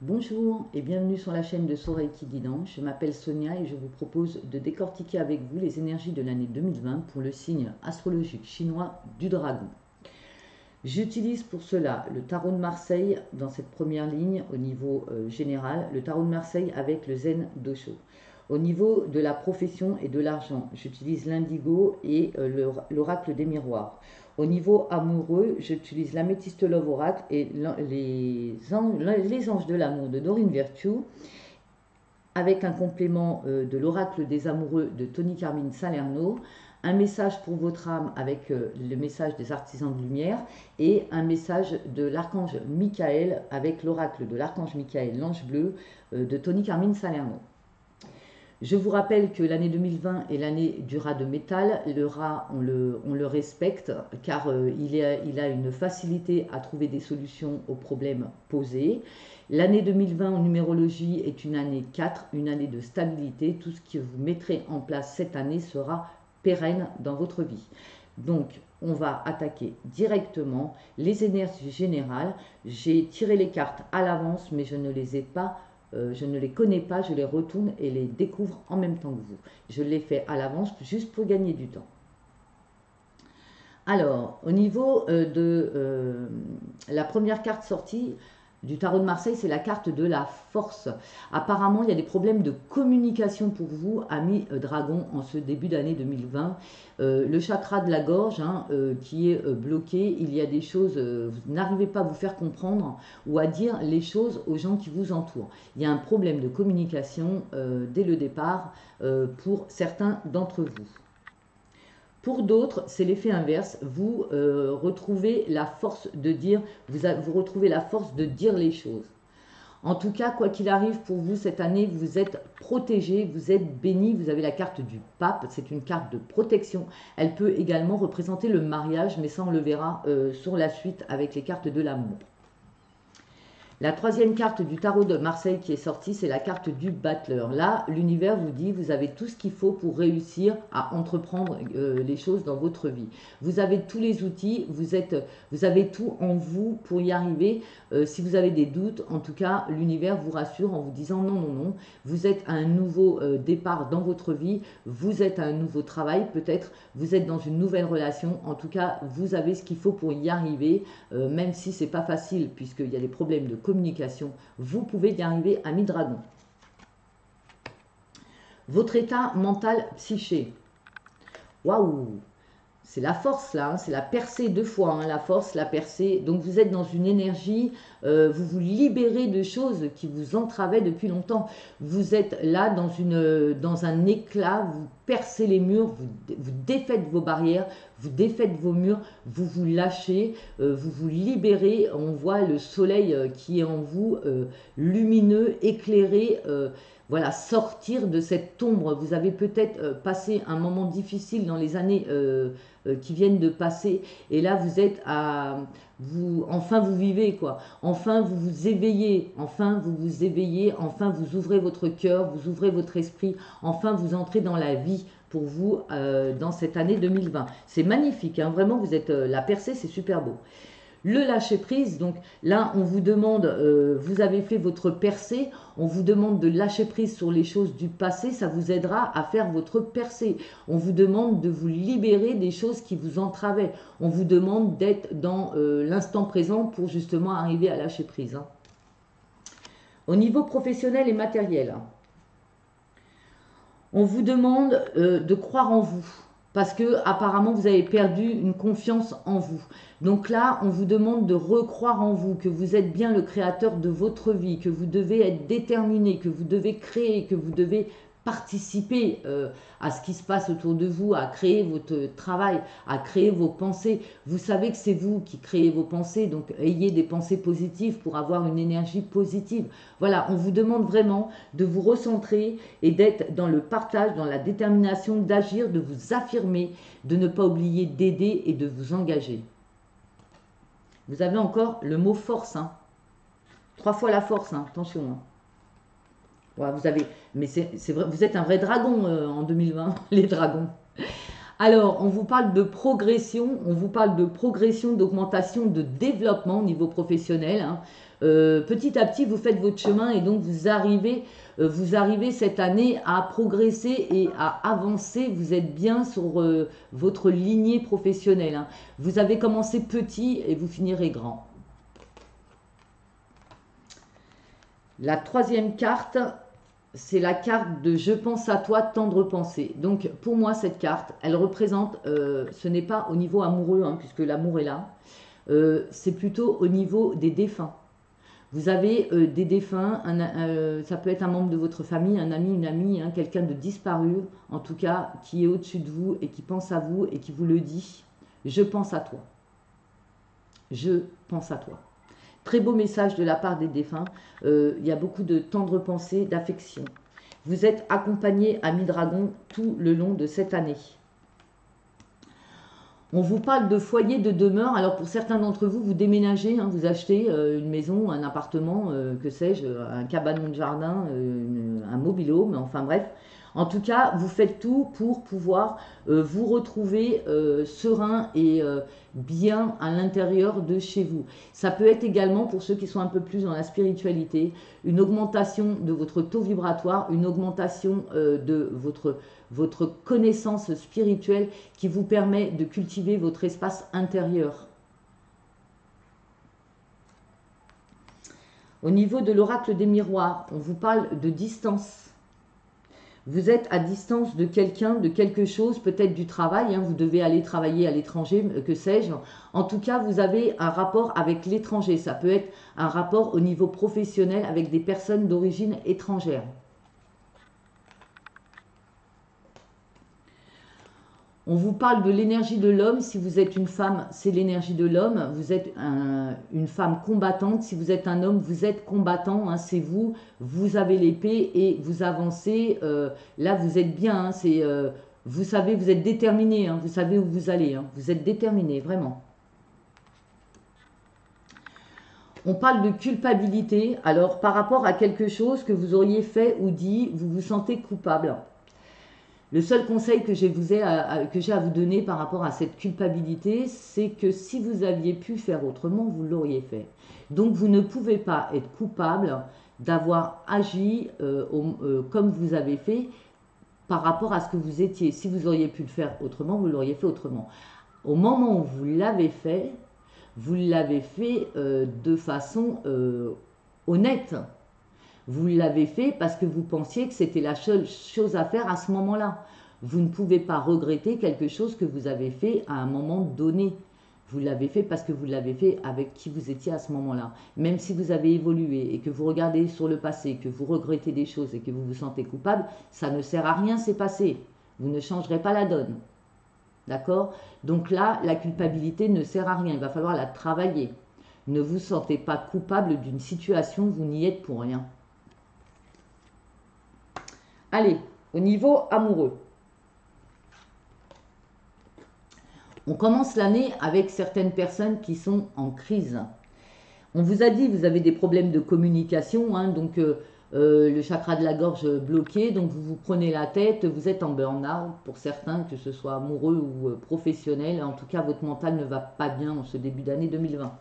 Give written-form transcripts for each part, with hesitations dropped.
Bonjour et bienvenue sur la chaîne de Soreiki Guidance. Je m'appelle Sonia et je vous propose de décortiquer avec vous les énergies de l'année 2020 pour le signe astrologique chinois du dragon. J'utilise pour cela le tarot de Marseille dans cette première ligne au niveau général, le tarot de Marseille avec le Zen Dosho. Au niveau de la profession et de l'argent, j'utilise l'indigo et l'oracle des miroirs. Au niveau amoureux, j'utilise l'améthyste Love Oracle et les anges de l'amour de Dorine Virtue, avec un complément de l'oracle des amoureux de Tony Carmine Salerno, un message pour votre âme avec le message des artisans de lumière et un message de l'archange Michael avec l'oracle de l'archange Michael, l'ange bleu de Tony Carmine Salerno. Je vous rappelle que l'année 2020 est l'année du rat de métal. Le rat, on le respecte car il a une facilité à trouver des solutions aux problèmes posés. L'année 2020 en numérologie est une année 4, une année de stabilité. Tout ce que vous mettrez en place cette année sera pérenne dans votre vie. Donc, on va attaquer directement les énergies générales. J'ai tiré les cartes à l'avance, mais je ne les connais pas, je les retourne et les découvre en même temps que vous. Je l'ai fait à l'avance juste pour gagner du temps. Alors, au niveau de la première carte sortie du tarot de Marseille, c'est la carte de la force. Apparemment, il y a des problèmes de communication pour vous, amis dragons, en ce début d'année 2020. Le chakra de la gorge qui est bloqué, il y a des choses, vous n'arrivez pas à vous faire comprendre ou à dire les choses aux gens qui vous entourent. Il y a un problème de communication dès le départ pour certains d'entre vous. Pour d'autres, c'est l'effet inverse. Vous retrouvez la force de dire, vous retrouvez la force de dire les choses. En tout cas, quoi qu'il arrive pour vous cette année, vous êtes protégé, vous êtes béni. Vous avez la carte du pape, c'est une carte de protection. Elle peut également représenter le mariage, mais ça on le verra sur la suite avec les cartes de l'amour. La troisième carte du tarot de Marseille qui est sortie, c'est la carte du battleur. Là, l'univers vous dit, vous avez tout ce qu'il faut pour réussir à entreprendre les choses dans votre vie. Vous avez tous les outils, vous avez tout en vous pour y arriver. Si vous avez des doutes, en tout cas, l'univers vous rassure en vous disant non, non, non. Vous êtes à un nouveau départ dans votre vie, vous êtes à un nouveau travail peut-être, vous êtes dans une nouvelle relation. En tout cas, vous avez ce qu'il faut pour y arriver, même si c'est pas facile puisqu'il y a des problèmes de communication, vous pouvez y arriver, ami dragon. Votre état mental psyché. Waouh, c'est la force là, c'est la percée deux fois, la force, la percée. Donc vous êtes dans une énergie, vous vous libérez de choses qui vous entravaient depuis longtemps. Vous êtes là dans un éclat, vous percez les murs, vous défaites vos barrières, vous défaites vos murs, vous vous lâchez, vous vous libérez. On voit le soleil qui est en vous, lumineux, éclairé. Voilà, sortir de cette ombre. Vous avez peut-être passé un moment difficile dans les années qui viennent de passer, et là vous êtes enfin vous vivez quoi, enfin vous vous éveillez, enfin vous ouvrez votre cœur, vous ouvrez votre esprit, enfin vous entrez dans la vie pour vous dans cette année 2020. C'est magnifique, vraiment vous êtes la percée, c'est super beau. Le lâcher prise, donc là on vous demande, vous avez fait votre percée, on vous demande de lâcher prise sur les choses du passé, ça vous aidera à faire votre percée. On vous demande de vous libérer des choses qui vous entravaient. On vous demande d'être dans l'instant présent pour justement arriver à lâcher prise. Au niveau professionnel et matériel, on vous demande de croire en vous, parce que apparemment vous avez perdu une confiance en vous. Donc là, on vous demande de recroire en vous, que vous êtes bien le créateur de votre vie, que vous devez être déterminé, que vous devez créer, que vous devez participer à ce qui se passe autour de vous, à créer votre travail, à créer vos pensées. Vous savez que c'est vous qui créez vos pensées, donc ayez des pensées positives pour avoir une énergie positive. Voilà, on vous demande vraiment de vous recentrer et d'être dans le partage, dans la détermination d'agir, de vous affirmer, de ne pas oublier d'aider et de vous engager. Vous avez encore le mot force, 3 fois la force, attention. Ouais, mais c'est vrai, vous êtes un vrai dragon en 2020, les dragons. Alors, on vous parle de progression, d'augmentation, de développement au niveau professionnel, hein. Petit à petit, vous faites votre chemin et donc vous arrivez cette année à progresser et à avancer. Vous êtes bien sur votre lignée professionnelle, hein. Vous avez commencé petit et vous finirez grand. La troisième carte, c'est la carte de Je pense à toi, tendre pensée. Donc pour moi, cette carte, elle représente, ce n'est pas au niveau amoureux, hein, puisque l'amour est là, c'est plutôt au niveau des défunts. Vous avez des défunts, ça peut être un membre de votre famille, un ami, une amie, hein, quelqu'un de disparu, en tout cas, qui est au-dessus de vous et qui pense à vous et qui vous le dit. Je pense à toi. Je pense à toi. Très beau message de la part des défunts. Il y a beaucoup de tendre pensée, d'affection. Vous êtes accompagné, ami dragon, tout le long de cette année. On vous parle de foyer, de demeure. Alors pour certains d'entre vous, vous déménagez, hein, vous achetez une maison, un appartement, que sais-je, un cabanon de jardin, un mobil-home, enfin bref. En tout cas, vous faites tout pour pouvoir vous retrouver serein et bien à l'intérieur de chez vous. Ça peut être également, pour ceux qui sont un peu plus dans la spiritualité, une augmentation de votre taux vibratoire, une augmentation de votre connaissance spirituelle qui vous permet de cultiver votre espace intérieur. Au niveau de l'oracle des miroirs, on vous parle de distance. Vous êtes à distance de quelqu'un, de quelque chose, peut-être du travail, hein, vous devez aller travailler à l'étranger, que sais-je. En tout cas, vous avez un rapport avec l'étranger. Ça peut être un rapport au niveau professionnel avec des personnes d'origine étrangère. On vous parle de l'énergie de l'homme. Si vous êtes une femme, c'est l'énergie de l'homme. Vous êtes une femme combattante. Si vous êtes un homme, vous êtes combattant, hein, c'est vous. Vous avez l'épée et vous avancez. Là, vous êtes bien. Hein, vous savez, vous êtes déterminé. Hein, vous savez où vous allez. Hein, vous êtes déterminé, vraiment. On parle de culpabilité. Alors, par rapport à quelque chose que vous auriez fait ou dit, vous vous sentez coupable. Le seul conseil que j'ai à vous donner par rapport à cette culpabilité, c'est que si vous aviez pu faire autrement, vous l'auriez fait. Donc vous ne pouvez pas être coupable d'avoir agi comme vous avez fait par rapport à ce que vous étiez. Si vous auriez pu le faire autrement, vous l'auriez fait autrement. Au moment où vous l'avez fait de façon honnête. Vous l'avez fait parce que vous pensiez que c'était la seule chose à faire à ce moment-là. Vous ne pouvez pas regretter quelque chose que vous avez fait à un moment donné. Vous l'avez fait parce que vous l'avez fait avec qui vous étiez à ce moment-là. Même si vous avez évolué et que vous regardez sur le passé, que vous regrettez des choses et que vous vous sentez coupable, ça ne sert à rien, c'est passé. Vous ne changerez pas la donne. D'accord? Donc là, la culpabilité ne sert à rien. Il va falloir la travailler. Ne vous sentez pas coupable d'une situation, vous n'y êtes pour rien. Allez, au niveau amoureux. On commence l'année avec certaines personnes qui sont en crise. On vous a dit, vous avez des problèmes de communication, hein, donc le chakra de la gorge bloqué, donc vous vous prenez la tête, vous êtes en burn-out pour certains, que ce soit amoureux ou professionnel. En tout cas, votre mental ne va pas bien en ce début d'année 2020.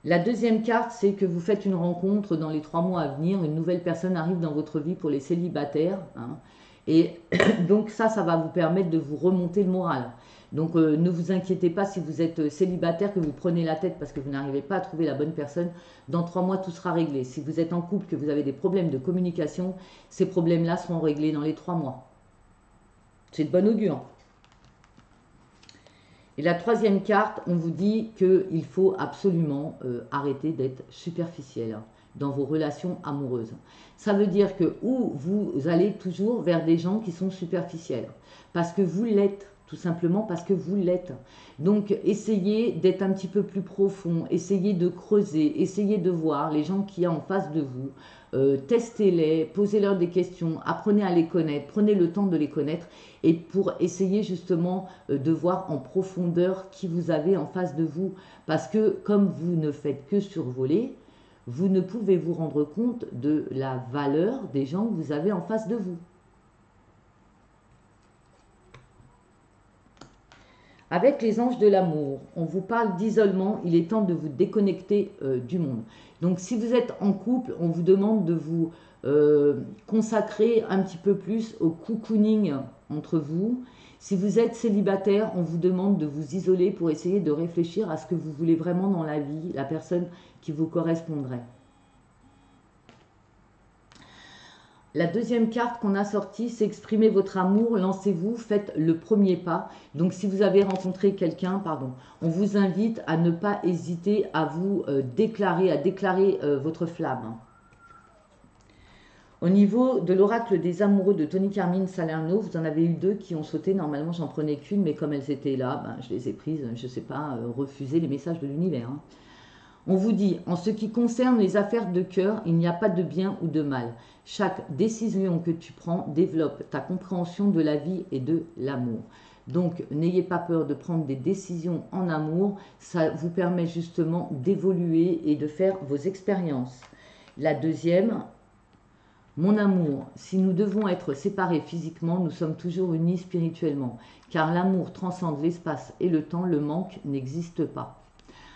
La deuxième carte, c'est que vous faites une rencontre dans les 3 mois à venir. Une nouvelle personne arrive dans votre vie pour les célibataires. Hein, et donc ça va vous permettre de vous remonter le moral. Donc ne vous inquiétez pas si vous êtes célibataire, que vous prenez la tête parce que vous n'arrivez pas à trouver la bonne personne. Dans 3 mois, tout sera réglé. Si vous êtes en couple, que vous avez des problèmes de communication, ces problèmes-là seront réglés dans les 3 mois. C'est de bon augure. Et la troisième carte, on vous dit qu'il faut absolument arrêter d'être superficiel dans vos relations amoureuses. Ça veut dire que vous allez toujours vers des gens qui sont superficiels. Parce que vous l'êtes, tout simplement parce que vous l'êtes. Donc essayez d'être un petit peu plus profond, essayez de creuser, essayez de voir les gens qu'il y a en face de vous. Testez-les, posez-leur des questions, apprenez à les connaître, prenez le temps de les connaître et pour essayer justement de voir en profondeur qui vous avez en face de vous. Parce que comme vous ne faites que survoler, vous ne pouvez vous rendre compte de la valeur des gens que vous avez en face de vous. Avec les anges de l'amour, on vous parle d'isolement, il est temps de vous déconnecter du monde. Donc si vous êtes en couple, on vous demande de vous consacrer un petit peu plus au cocooning entre vous. Si vous êtes célibataire, on vous demande de vous isoler pour essayer de réfléchir à ce que vous voulez vraiment dans la vie, la personne qui vous correspondrait. La deuxième carte qu'on a sortie, c'est exprimer votre amour, lancez-vous, faites le premier pas. Donc si vous avez rencontré quelqu'un, pardon, on vous invite à ne pas hésiter à vous déclarer, votre flamme. Au niveau de l'oracle des amoureux de Tony Carmine Salerno, vous en avez eu 2 qui ont sauté. Normalement, j'en prenais qu'une, mais comme elles étaient là, ben, je les ai prises. Je ne sais pas, refuser les messages de l'univers. Hein. On vous dit, en ce qui concerne les affaires de cœur, il n'y a pas de bien ou de mal. Chaque décision que tu prends développe ta compréhension de la vie et de l'amour. Donc, n'ayez pas peur de prendre des décisions en amour. Ça vous permet justement d'évoluer et de faire vos expériences. La deuxième, mon amour, si nous devons être séparés physiquement, nous sommes toujours unis spirituellement. Car l'amour transcende l'espace et le temps, le manque n'existe pas.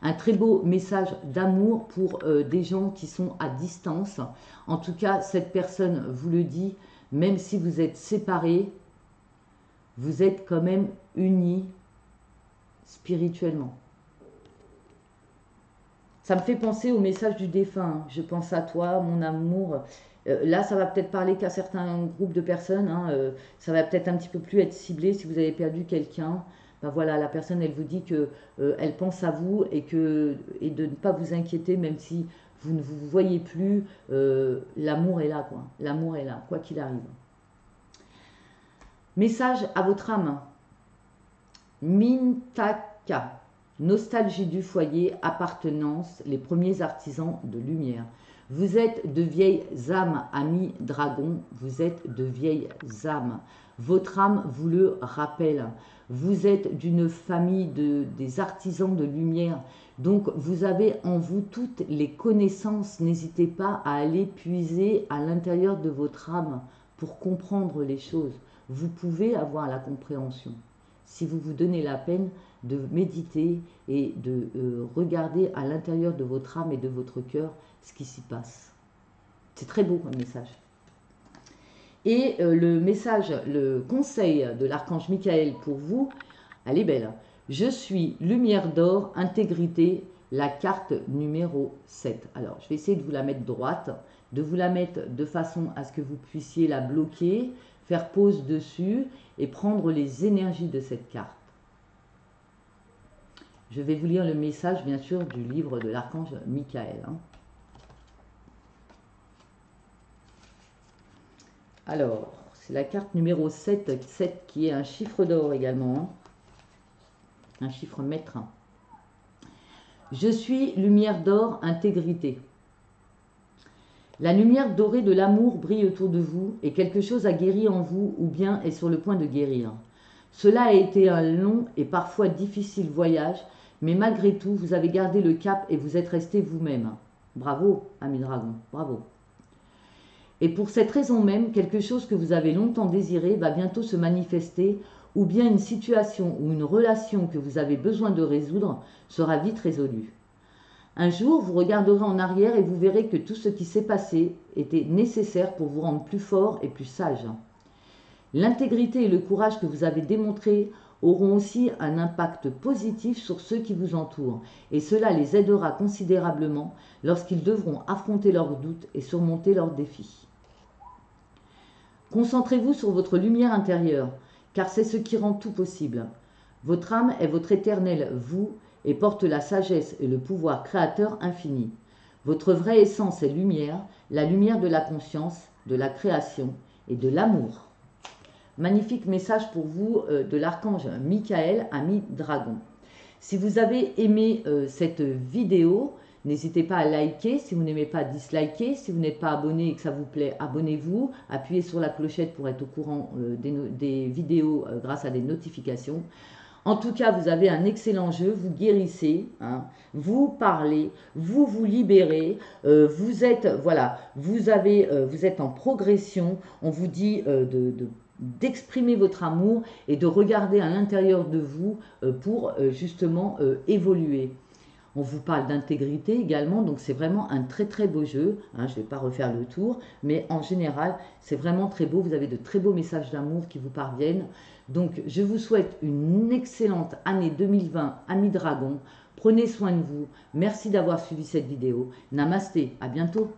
Un très beau message d'amour pour des gens qui sont à distance. En tout cas, cette personne vous le dit, même si vous êtes séparés, vous êtes quand même unis spirituellement. Ça me fait penser au message du défunt. Je pense à toi, mon amour. Là, ça va peut-être parler qu'à certains groupes de personnes. Hein, ça va peut-être un petit peu plus être ciblé si vous avez perdu quelqu'un. Ben voilà, la personne, elle vous dit que elle pense à vous et de ne pas vous inquiéter, même si vous ne vous voyez plus, l'amour est là, quoi. L'amour est là, quoi qu'il arrive. Message à votre âme. Mintaka. Nostalgie du foyer, appartenance, les premiers artisans de lumière. Vous êtes de vieilles âmes, amis dragons, vous êtes de vieilles âmes. Votre âme vous le rappelle. Vous êtes d'une famille des artisans de lumière. Donc, vous avez en vous toutes les connaissances. N'hésitez pas à aller puiser à l'intérieur de votre âme pour comprendre les choses. Vous pouvez avoir la compréhension. Si vous vous donnez la peine de méditer et de regarder à l'intérieur de votre âme et de votre cœur ce qui s'y passe. C'est très beau comme message. Et le message, le conseil de l'archange Michael pour vous, elle est belle. Je suis lumière d'or, intégrité, la carte numéro 7. Alors, je vais essayer de vous la mettre droite, de vous la mettre de façon à ce que vous puissiez la bloquer, faire pause dessus et prendre les énergies de cette carte. Je vais vous lire le message, bien sûr, du livre de l'archange Michael. Hein. Alors, c'est la carte numéro 7, 7 qui est un chiffre d'or également, hein. Un chiffre maître. Je suis lumière d'or, intégrité. La lumière dorée de l'amour brille autour de vous et quelque chose a guéri en vous ou bien est sur le point de guérir. Cela a été un long et parfois difficile voyage, mais malgré tout, vous avez gardé le cap et vous êtes resté vous-même. Bravo, ami dragon, bravo. Et pour cette raison même, quelque chose que vous avez longtemps désiré va bientôt se manifester, ou bien une situation ou une relation que vous avez besoin de résoudre sera vite résolue. Un jour, vous regarderez en arrière et vous verrez que tout ce qui s'est passé était nécessaire pour vous rendre plus fort et plus sage. L'intégrité et le courage que vous avez démontrés auront aussi un impact positif sur ceux qui vous entourent, et cela les aidera considérablement lorsqu'ils devront affronter leurs doutes et surmonter leurs défis. Concentrez-vous sur votre lumière intérieure, car c'est ce qui rend tout possible. Votre âme est votre éternel vous et porte la sagesse et le pouvoir créateur infini. Votre vraie essence est lumière, la lumière de la conscience, de la création et de l'amour. Magnifique message pour vous de l'archange Michael, ami dragon. Si vous avez aimé cette vidéo, n'hésitez pas à liker. Si vous n'aimez pas, disliker. Si vous n'êtes pas abonné et que ça vous plaît, abonnez-vous. Appuyez sur la clochette pour être au courant des vidéos grâce à des notifications. En tout cas, vous avez un excellent jeu, vous guérissez, hein, vous parlez, vous vous libérez, vous êtes, voilà, vous êtes en progression. On vous dit d'exprimer votre amour et de regarder à l'intérieur de vous pour justement évoluer. On vous parle d'intégrité également, donc c'est vraiment un très très beau jeu. Hein, je ne vais pas refaire le tour, mais en général, c'est vraiment très beau. Vous avez de très beaux messages d'amour qui vous parviennent. Donc, je vous souhaite une excellente année 2020, amis dragons. Prenez soin de vous. Merci d'avoir suivi cette vidéo. Namasté, à bientôt.